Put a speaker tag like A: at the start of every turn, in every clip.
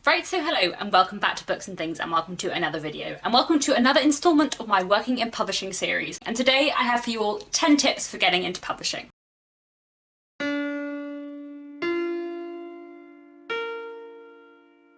A: Right, so hello and welcome back to Books and Things, and welcome to another video, and welcome to another instalment of my Working in Publishing series. And today I have for you all 10 tips for getting into publishing.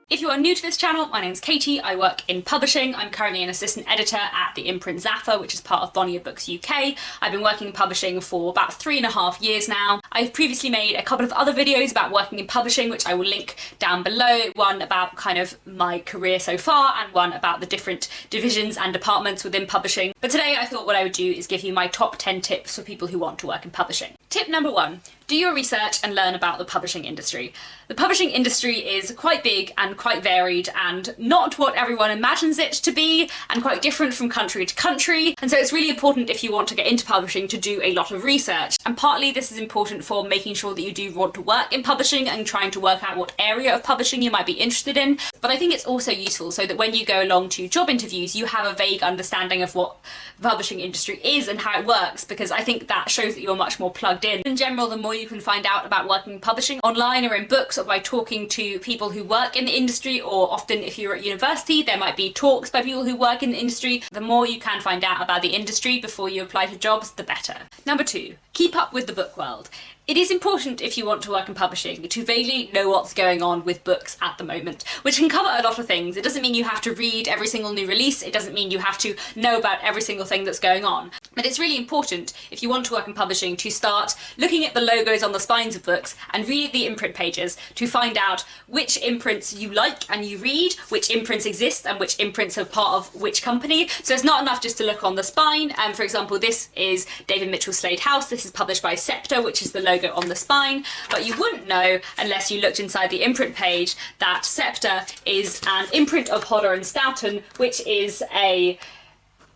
A: If you are new to this channel, my name's Katie, I work in publishing. I'm currently an assistant editor at the imprint Zaffa, which is part of Bonnier Books UK. I've been working in publishing for about 3.5 years now. I've previously made a couple of other videos about working in publishing, which I will link down below. One about kind of my career so far, and one about the different divisions and departments within publishing. But today I thought what I would do is give you my top 10 tips for people who want to work in publishing. Tip number 1. Do your research and learn about the publishing industry. The publishing industry is quite big and quite varied and not what everyone imagines it to be, and quite different from country to country. And so it's really important, if you want to get into publishing, to do a lot of research. And partly this is important for making sure that you do want to work in publishing and trying to work out what area of publishing you might be interested in. But I think it's also useful so that when you go along to job interviews, you have a vague understanding of what the publishing industry is and how it works, because I think that shows that you're much more plugged in. In general, the more you can find out about working in publishing online or in books, or by talking to people who work in the industry, or often if you're at university there might be talks by people who work in the industry, the more you can find out about the industry before you apply to jobs, the better. Number 2, keep up with the book world. It is important, if you want to work in publishing, to vaguely know what's going on with books at the moment, which can cover a lot of things. It doesn't mean you have to read every single new release, it doesn't mean you have to know about every single thing that's going on. But it's really important, if you want to work in publishing, to start looking at the logos on the spines of books and read the imprint pages to find out which imprints you like and you read, which imprints exist and which imprints are part of which company. So it's not enough just to look on the spine. For example, this is David Mitchell's Slade House. This is published by Scepter, which is the logo on the spine, but you wouldn't know unless you looked inside the imprint page that Scepter is an imprint of Hodder and Stoughton, which is a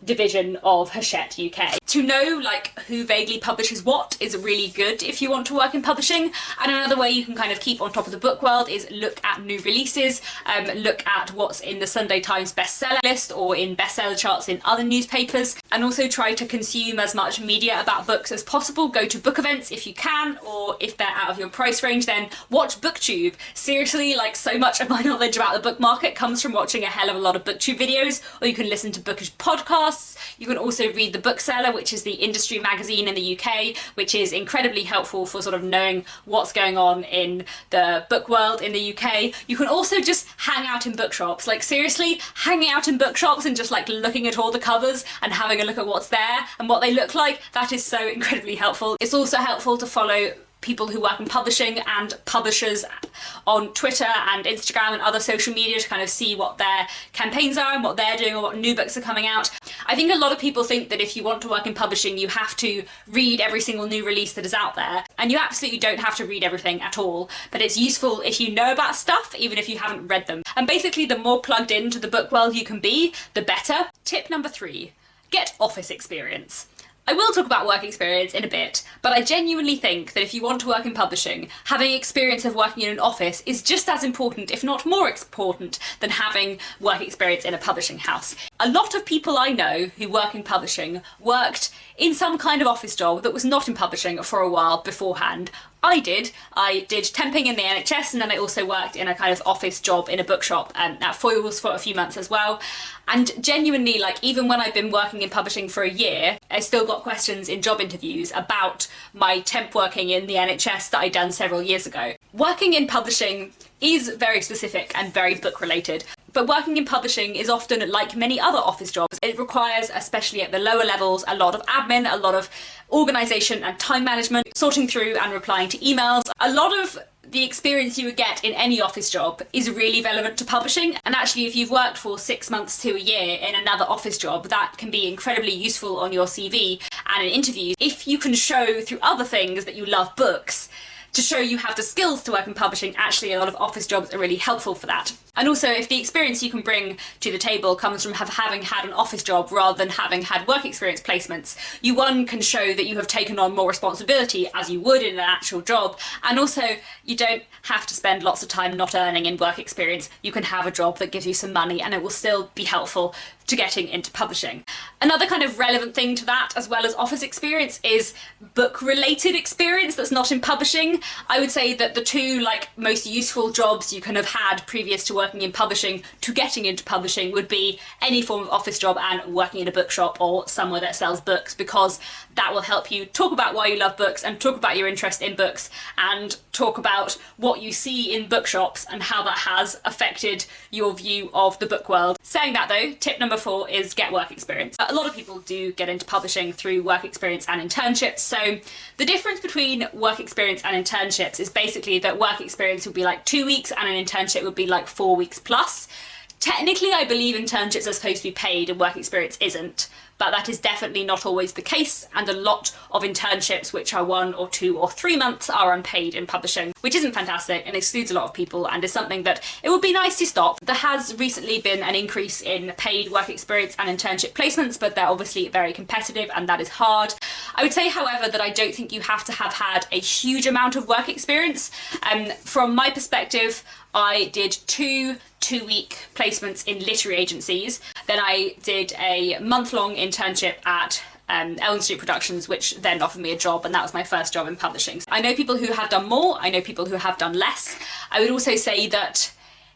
A: division of Hachette UK. To know who vaguely publishes what is really good if you want to work in publishing. And another way you can kind of keep on top of the book world is look at new releases, look at what's in the Sunday Times bestseller list or in bestseller charts in other newspapers, and also try to consume as much media about books as possible. Go to book events if you can, or if they're out of your price range, then watch BookTube. Seriously, so much of my knowledge about the book market comes from watching a hell of a lot of BookTube videos, or you can listen to bookish podcasts. You can also read The Bookseller, which is the industry magazine in the UK, which is incredibly helpful for sort of knowing what's going on in the book world in the UK. You can also just hang out in bookshops. Seriously, hanging out in bookshops and just looking at all the covers and having a look at what's there and what they look like, that is so incredibly helpful. It's also helpful to follow people who work in publishing and publishers on Twitter and Instagram and other social media to kind of see what their campaigns are and what they're doing or what new books are coming out. I think a lot of people think that if you want to work in publishing you have to read every single new release that is out there, and you absolutely don't have to read everything at all, but it's useful if you know about stuff even if you haven't read them. And basically the more plugged into the book world you can be, the better. Tip number 3, get office experience. I will talk about work experience in a bit, but I genuinely think that if you want to work in publishing, having experience of working in an office is just as important, if not more important, than having work experience in a publishing house. A lot of people I know who work in publishing worked in some kind of office job that was not in publishing for a while beforehand. I did temping in the NHS, and then I also worked in a kind of office job in a bookshop at Foyles for a few months as well. And genuinely, even when I've been working in publishing for a year, I still got questions in job interviews about my temp working in the NHS that I'd done several years ago. Working in publishing is very specific and very book related. But working in publishing is often like many other office jobs. It requires, especially at the lower levels, a lot of admin, a lot of organisation and time management, sorting through and replying to emails. A lot of the experience you would get in any office job is really relevant to publishing, and actually if you've worked for 6 months to a year in another office job, that can be incredibly useful on your CV and in interviews. If you can show through other things that you love books, to show you have the skills to work in publishing, actually a lot of office jobs are really helpful for that. And also, if the experience you can bring to the table comes from having had an office job rather than having had work experience placements, you can show that you have taken on more responsibility as you would in an actual job, and also you don't have to spend lots of time not earning in work experience. You can have a job that gives you some money and it will still be helpful to getting into publishing. Another kind of relevant thing to that, as well as office experience, is book-related experience that's not in publishing. I would say that the two most useful jobs you can have had previous to working working in publishing to getting into publishing would be any form of office job and working in a bookshop or somewhere that sells books, because that will help you talk about why you love books and talk about your interest in books and talk about what you see in bookshops and how that has affected your view of the book world. Saying that though, tip number 4 is get work experience. A lot of people do get into publishing through work experience and internships. So the difference between work experience and internships is basically that work experience would be like 2 weeks and an internship would be like 4 weeks plus. Technically, I believe internships are supposed to be paid and work experience isn't, but that is definitely not always the case, and a lot of internships, which are 1 or 2 or 3 months, are unpaid in publishing, which isn't fantastic and excludes a lot of people and is something that it would be nice to stop. There has recently been an increase in paid work experience and internship placements, but they're obviously very competitive and that is hard. I would say, however, that I don't think you have to have had a huge amount of work experience. From my perspective, I did 2 2-week placements in literary agencies. Then I did a month-long internship at Elm Street Productions, which then offered me a job, and that was my first job in publishing. I know people who have done more, I know people who have done less. I would also say that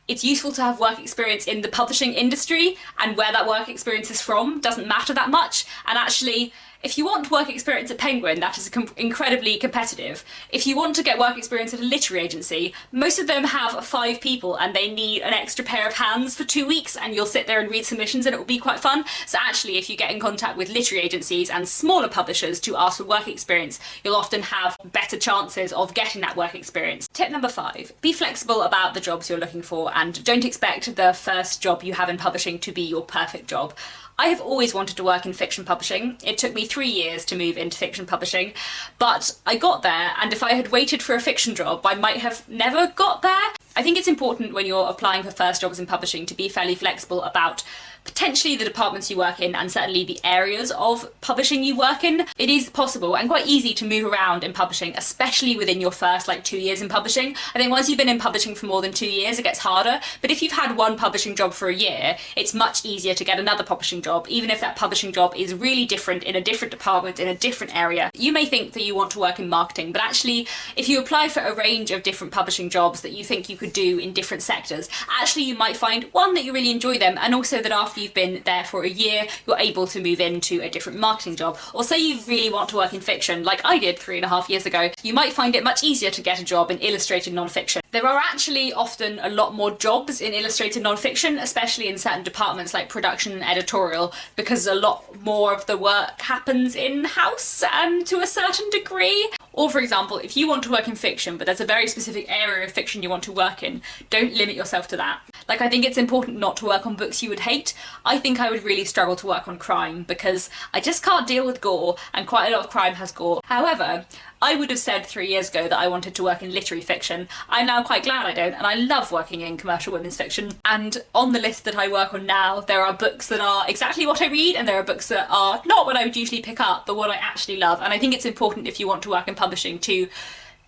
A: it's useful to have work experience in the publishing industry, and where that work experience is from doesn't matter that much. And actually, if you want work experience at Penguin, that is incredibly competitive. If you want to get work experience at a literary agency, most of them have 5 people and they need an extra pair of hands for 2 weeks, and you'll sit there and read submissions and it will be quite fun. So actually, if you get in contact with literary agencies and smaller publishers to ask for work experience, you'll often have better chances of getting that work experience. Tip number 5, be flexible about the jobs you're looking for and don't expect the first job you have in publishing to be your perfect job. I have always wanted to work in fiction publishing. It took me 3 years to move into fiction publishing, but I got there, and if I had waited for a fiction job, I might have never got there. I think it's important when you're applying for first jobs in publishing to be fairly flexible about potentially the departments you work in and certainly the areas of publishing you work in. It is possible and quite easy to move around in publishing, especially within your first 2 years in publishing. I think once you've been in publishing for more than 2 years, it gets harder. But if you've had one publishing job for a year, it's much easier to get another publishing job, even if that publishing job is really different in a different department, in a different area. You may think that you want to work in marketing, but actually, if you apply for a range of different publishing jobs that you think you could do in different sectors, actually you might find one that you really enjoy them, and also that after you've been there for a year, you're able to move into a different marketing job. Or say you really want to work in fiction, like I did 3.5 years ago, you might find it much easier to get a job in illustrated non-fiction. There are actually often a lot more jobs in illustrated non-fiction, especially in certain departments like production and editorial, because a lot more of the work happens in-house to a certain degree. Or for example, if you want to work in fiction, but there's a very specific area of fiction you want to work in, don't limit yourself to that. I think it's important not to work on books you would hate. I think I would really struggle to work on crime because I just can't deal with gore, and quite a lot of crime has gore. However, I would have said 3 years ago that I wanted to work in literary fiction. I'm now quite glad I don't, and I love working in commercial women's fiction. And on the list that I work on now, there are books that are exactly what I read, and there are books that are not what I would usually pick up, but what I actually love. And I think it's important, if you want to work in publishing, to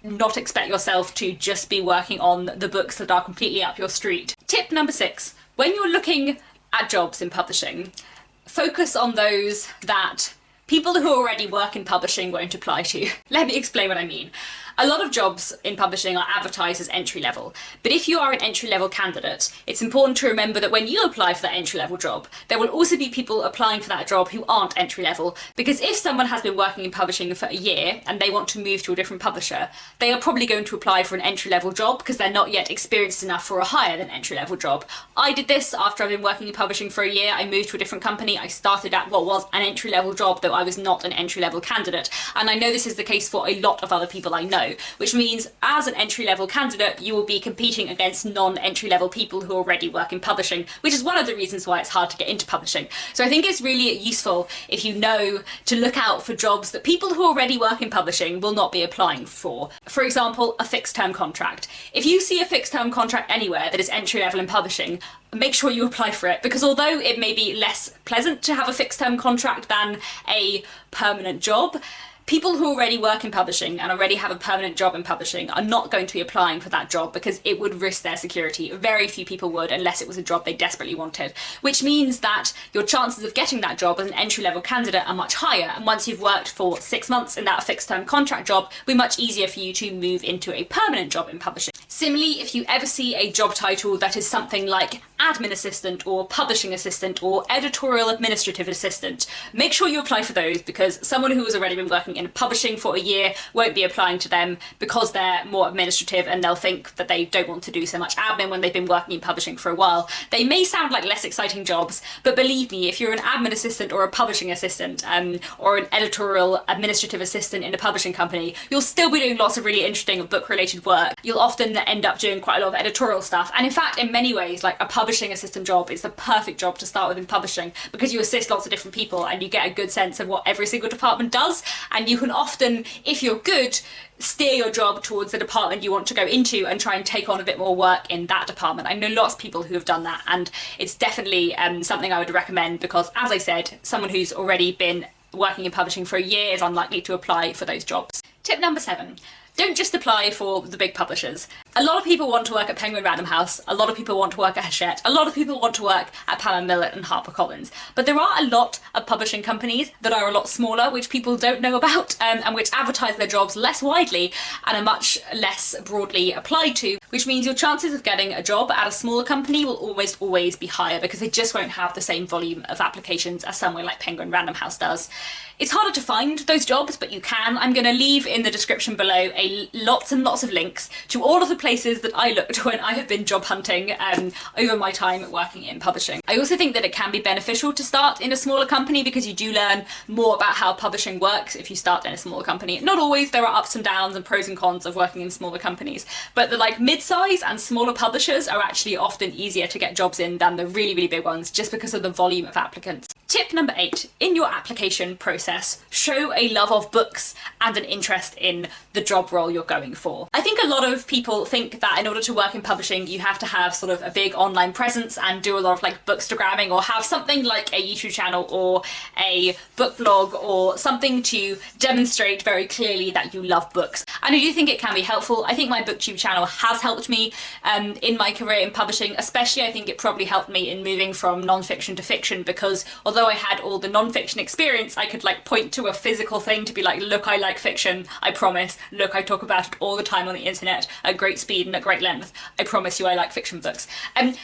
A: not expect yourself to just be working on the books that are completely up your street. Tip number 6, when you're looking at jobs in publishing, focus on those that people who already work in publishing won't apply to. Let me explain what I mean. A lot of jobs in publishing are advertised as entry level, but if you are an entry level candidate, it's important to remember that when you apply for that entry level job, there will also be people applying for that job who aren't entry level, because if someone has been working in publishing for a year and they want to move to a different publisher, they are probably going to apply for an entry level job because they're not yet experienced enough for a higher than entry level job. I did this after I've been working in publishing for a year. I moved to a different company. I started at what was an entry level job, though I was not an entry level candidate. And I know this is the case for a lot of other people I know, which means as an entry-level candidate, you will be competing against non-entry-level people who already work in publishing, which is one of the reasons why it's hard to get into publishing. So I think it's really useful, if you know, to look out for jobs that people who already work in publishing will not be applying for. For example, a fixed-term contract. If you see a fixed-term contract anywhere that is entry-level in publishing, make sure you apply for it, because although it may be less pleasant to have a fixed-term contract than a permanent job, People who already work in publishing and already have a permanent job in publishing are not going to be applying for that job because it would risk their security. Very few people would, unless it was a job they desperately wanted, which means that your chances of getting that job as an entry-level candidate are much higher. And once you've worked for 6 months in that fixed-term contract job, it'll be much easier for you to move into a permanent job in publishing. Similarly, if you ever see a job title that is something like admin assistant or publishing assistant or editorial administrative assistant, make sure you apply for those, because someone who has already been working in publishing for a year won't be applying to them because they're more administrative and they'll think that they don't want to do so much admin when they've been working in publishing for a while. They may sound like less exciting jobs, but believe me, if you're an admin assistant or a publishing assistant or an editorial administrative assistant in a publishing company, you'll still be doing lots of really interesting book related work. You'll often end up doing quite a lot of editorial stuff, and in fact in many ways like a publishing assistant job is the perfect job to start with in publishing, because you assist lots of different people and you get a good sense of what every single department does, and you can often, if you're good, steer your job towards the department you want to go into and try and take on a bit more work in that department. I know lots of people who have done that, and it's definitely something I would recommend, because as I said, someone who's already been working in publishing for a year is unlikely to apply for those jobs. Tip number 7. Don't just apply for the big publishers. A lot of people want to work at Penguin Random House, a lot of people want to work at Hachette, a lot of people want to work at Pam & Millett and HarperCollins, but there are a lot of publishing companies that are a lot smaller, which people don't know about, and which advertise their jobs less widely and are much less broadly applied to, which means your chances of getting a job at a smaller company will always be higher, because they just won't have the same volume of applications as somewhere like Penguin Random House does. It's harder to find those jobs, but you can. I'm going to leave in the description below lots and lots of links to all of the places that I looked when I have been job hunting over my time working in publishing. I also think that it can be beneficial to start in a smaller company, because you do learn more about how publishing works if you start in a smaller company. Not always, there are ups and downs and pros and cons of working in smaller companies, but the mid-size and smaller publishers are actually often easier to get jobs in than the really big ones, just because of the volume of applicants. Tip number 8, in your application process, show a love of books and an interest in the job role you're going for. I think a lot of people think that in order to work in publishing, you have to have sort of a big online presence and do a lot of bookstagraming, or have something like a YouTube channel or a book blog or something to demonstrate very clearly that you love books. And I do think it can be helpful. I think my booktube channel has helped me in my career in publishing, especially I think it probably helped me in moving from non-fiction to fiction, because although I had all the non-fiction experience, I could point to a physical thing to be like, look, I like fiction, I promise. Look, I talk about it all the time on the internet at great speed and at great length. I promise you I like fiction books.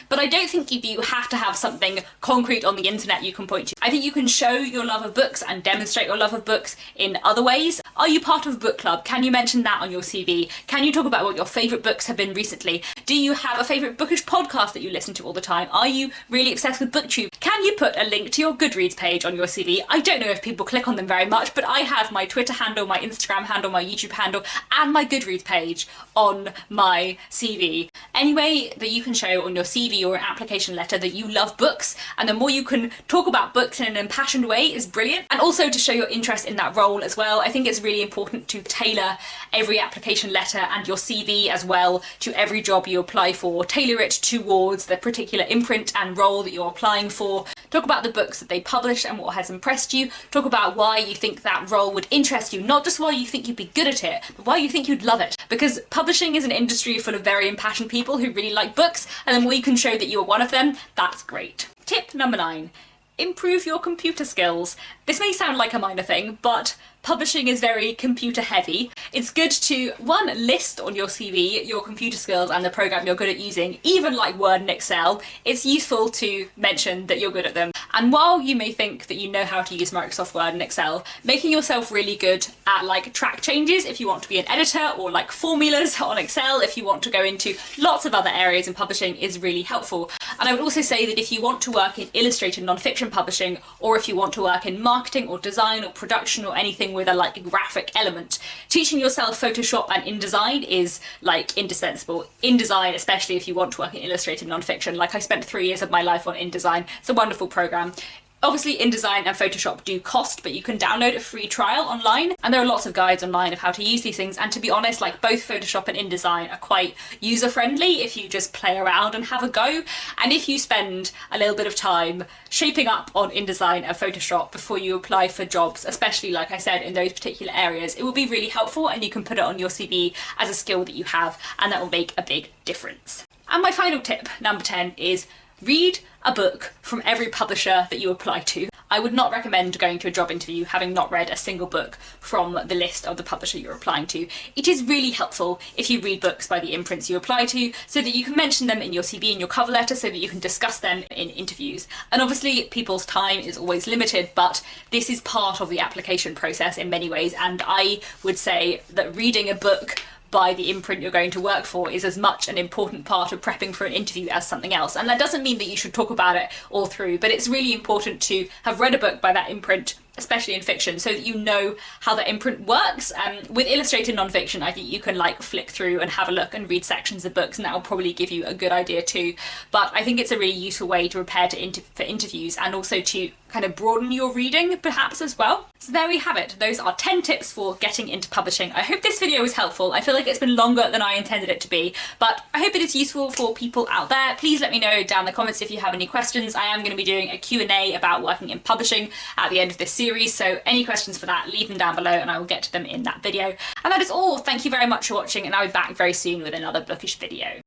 A: But I don't think you have to have something concrete on the internet you can point to. I think you can show your love of books and demonstrate your love of books in other ways. Are you part of a book club? Can you mention that on your CV? Can you talk about what your favourite books have been recently? Do you have a favourite bookish podcast that you listen to all the time? Are you really obsessed with booktube? Can you put a link to your Goodreads page on your CV? I don't know if people click on them very much, but I have my Twitter handle, my Instagram handle, my YouTube handle, and my Goodreads page on my CV. Any way that you can show on your CV or an application letter that you love books, and the more you can talk about books in an impassioned way is brilliant. And also to show your interest in that role as well. I think it's really important to tailor every application letter and your CV as well to every job you apply for. Tailor it towards the particular imprint and role that you're applying for. Talk about the books that they publish and what has impressed you. Talk about why you think that role would interest you, not just why you think you'd be good at it, but why you think you'd love it. Because publishing is an industry full of very impassioned people who really like books, and the more you can show that you are one of them, that's great. Tip number 9. Improve your computer skills. This may sound like a minor thing, but publishing is very computer heavy. It's good to, one, list on your CV your computer skills and the program you're good at using, even like Word and Excel. It's useful to mention that you're good at them. And while you may think that you know how to use Microsoft Word and Excel, making yourself really good at track changes if you want to be an editor, or formulas on Excel if you want to go into lots of other areas in publishing is really helpful. And I would also say that if you want to work in illustrated non-fiction publishing, or if you want to work in marketing or design or production or anything with a graphic element, teaching yourself Photoshop and InDesign is indispensable. InDesign, especially if you want to work in illustrated non-fiction. I spent 3 years of my life on InDesign. It's a wonderful program. Obviously, InDesign and Photoshop do cost, but you can download a free trial online, and there are lots of guides online of how to use these things. And to be honest, like, both Photoshop and InDesign are quite user-friendly if you just play around and have a go. And if you spend a little bit of time shaping up on InDesign and Photoshop before you apply for jobs, especially, like I said, in those particular areas, it will be really helpful, and you can put it on your CV as a skill that you have, and that will make a big difference. And my final tip, number 10, is read a book from every publisher that you apply to. I would not recommend going to a job interview having not read a single book from the list of the publisher you're applying to. It is really helpful if you read books by the imprints you apply to, so that you can mention them in your CV and your cover letter, so that you can discuss them in interviews. And obviously people's time is always limited, but this is part of the application process in many ways, and I would say that reading a book by the imprint you're going to work for is as much an important part of prepping for an interview as something else. And that doesn't mean that you should talk about it all through, but it's really important to have read a book by that imprint, especially in fiction, so that you know how the imprint works. With illustrated non-fiction, I think you can like flick through and have a look and read sections of books, and that will probably give you a good idea too. But I think it's a really useful way to prepare for interviews, and also to kind of broaden your reading perhaps as well. So there we have it. Those are 10 tips for getting into publishing. I hope this video was helpful. I feel like it's been longer than I intended it to be, but I hope it is useful for people out there. Please let me know down in the comments if you have any questions. I am going to be doing a Q&A about working in publishing at the end of this series, so any questions for that, leave them down below and I will get to them in that video. And that is all. Thank you very much for watching, and I'll be back very soon with another bookish video.